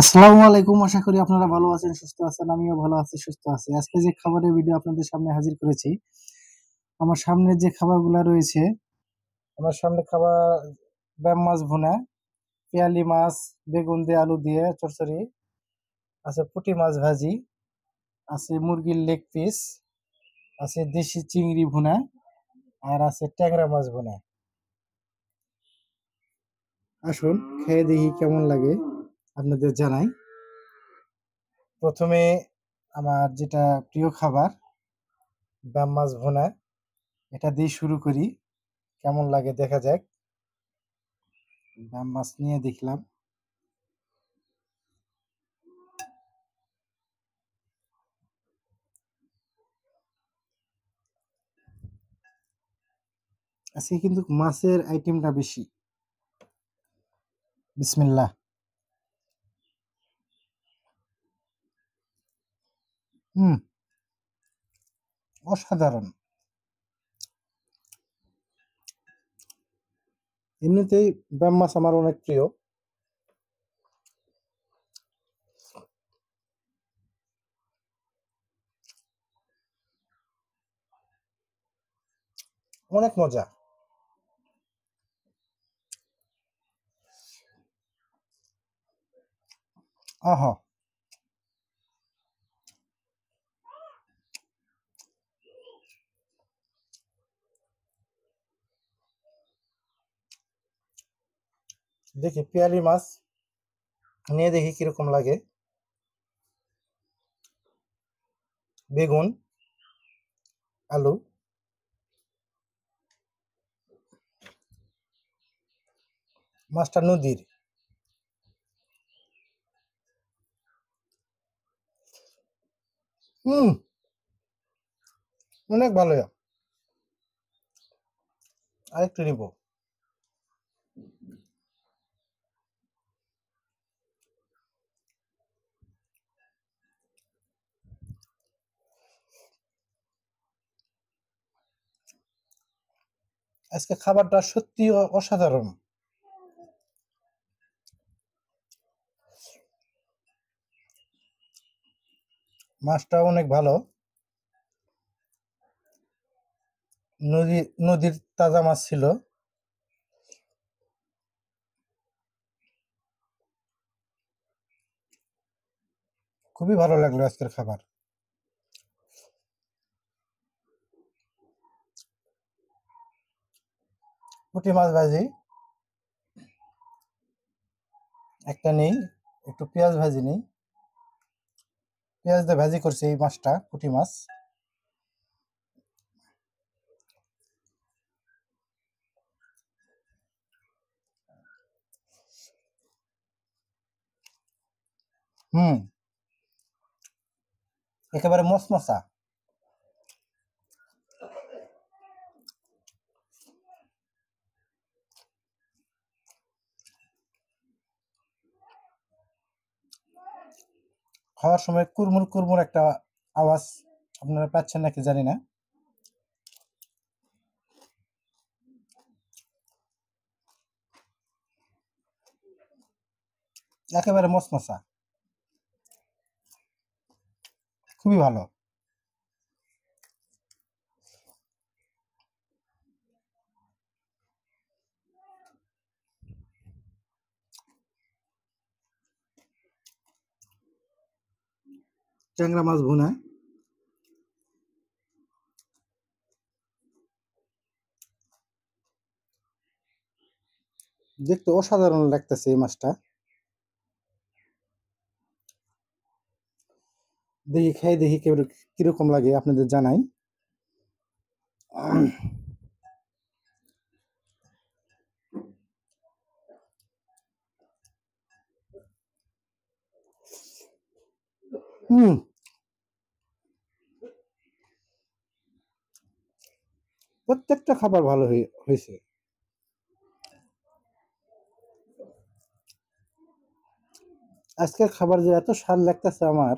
আসসালামু আলাইকুম। আশা করি আপনারা ভালো আছেন, সুস্থ আছেন। আমিও ভালো আছি, সুস্থ আছি। আজকে যে খাবারের ভিডিও আপনাদের সামনে হাজির করেছি, আমার সামনে যে খাবারগুলা রয়েছে, আমার সামনে খাবার ব্যাম মাছ ভুনা, পেয়ালি মাছ, বেগুন দিয়ে আলু দিয়ে চচ্চড়ি, আছে পুঁটি মাছ ভাজি, আছে মুরগির লেগ পিস, আছে দেশি চিংড়ি ভুনা, আর আছে ট্যাংরা মাছ ভুনা। আসুন খেয়ে দেখি কেমন লাগে, আপনাদের জানাই। প্রথমে আমার যেটা প্রিয় খাবার ব্যাম মাছ ভুনা, এটা দিয়ে শুরু করি। কেমন লাগে দেখা যাক। ব্যাম মাছ নিয়ে দেখলাম। আজকে কিন্তু মাছের আইটেমটা বেশি। বিসমিল্লাহ। হুম, অসাধারণ। এমনিতেই ব্যাম মাছ আমার অনেক প্রিয়। অনেক মজা। আহা, দেখি পেয়ালি মাছ নিয়ে দেখি কিরকম লাগে। বেগুন, আলু, মাছটা নদীর। হুম, অনেক ভালো। আরেকটু নিব। আজকে খাবারটা সত্যি অসাধারণ। মাছটা অনেক ভালো। নদীর তাজা মাছ ছিল। খুবই ভালো লাগলো আজকের খাবার। পুঁটি মাছ ভাজি একটা নেই, একটু পেঁয়াজ ভাজি নেই। পেঁয়াজ দিয়ে ভাজি করছে এই মাছটা, পুঁটি মাছ। হুম, একেবারে মশমশা। খাওয়ার সময় কুরমুর কুরমুর একটা আওয়াজ আপনারা পাচ্ছেন নাকি জানি না। একেবারে মশমশা, খুবই ভালো। ট্যাংরা মাছ ভুনা দেখতে অসাধারণ লাগতেছে এই মাছটা। দেখি খেয়ে দেখি কিরকম লাগে আপনাদের জানাই। হুম, প্রত্যেকটা খাবার ভালো হয়েছে। আজকের খাবার যে এত স্বাদ লাগতেছে আমার।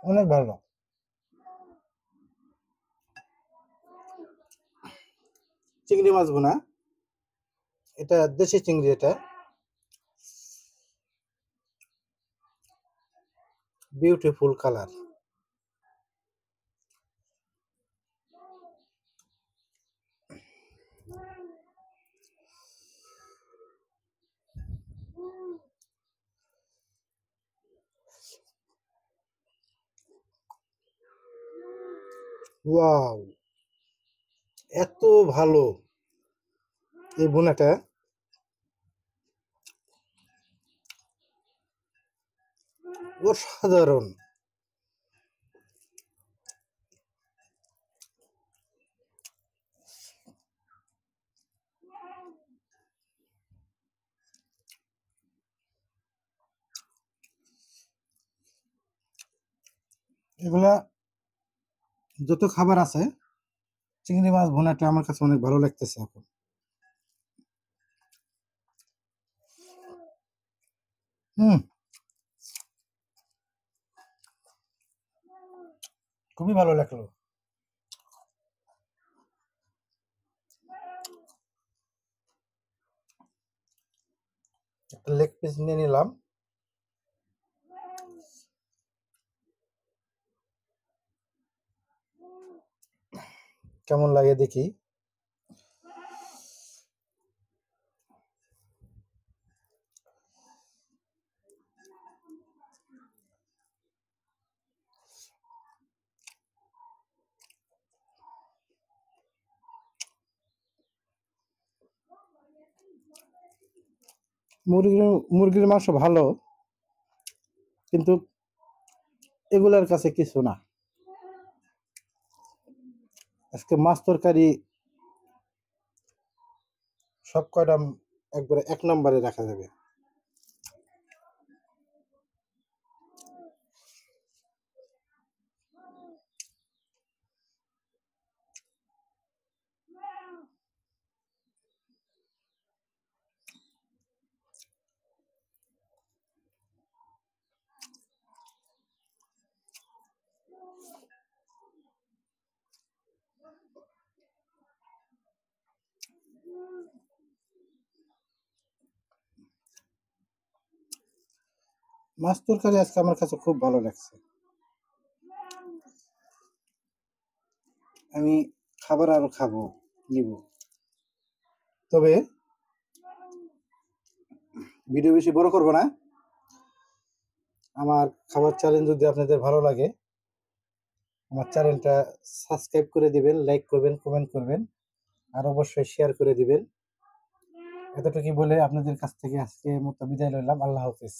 অনেক ভালো। চিংড়ি মাছ ভুনা, এটা দেশি চিংড়ি, এটা বিউটিফুল কালার। ওয়াও, এত ভালো এই ভুনাটা। অসাধারণ। এগুলা যত খাবার আছে, চিংড়ি মাছ ভুনাটা আমার কাছে অনেক ভালো লাগতেছে এখন। হুম, খুবই ভালো লাগলো। একটা লেগ পিস নিয়ে নিলাম, কেমন লাগে দেখি। মুরগির মুরগির মাংস ভালো, কিন্তু এগুলার কাছে কিছু না। আজকে মাছ তরকারি সব কয়টা একবারে এক নম্বরে রাখা যাবে। মাছ তরকারি আজকে আমার কাছে খুব ভালো লাগছে। আমি খাবার আরো খাবো, নিব। তবে ভিডিও বেশি বড় করব না। আমার খাবার চ্যালেঞ্জ যদি আপনাদের ভালো লাগে, আমার চ্যানেলটা সাবস্ক্রাইব করে দিবেন, লাইক করবেন, কমেন্ট করবেন, আর অবশ্যই শেয়ার করে দিবেন। এতটুকু বলে আপনাদের কাছ থেকে আজকে মতো বিদায় নিলাম। আল্লাহ হাফেজ।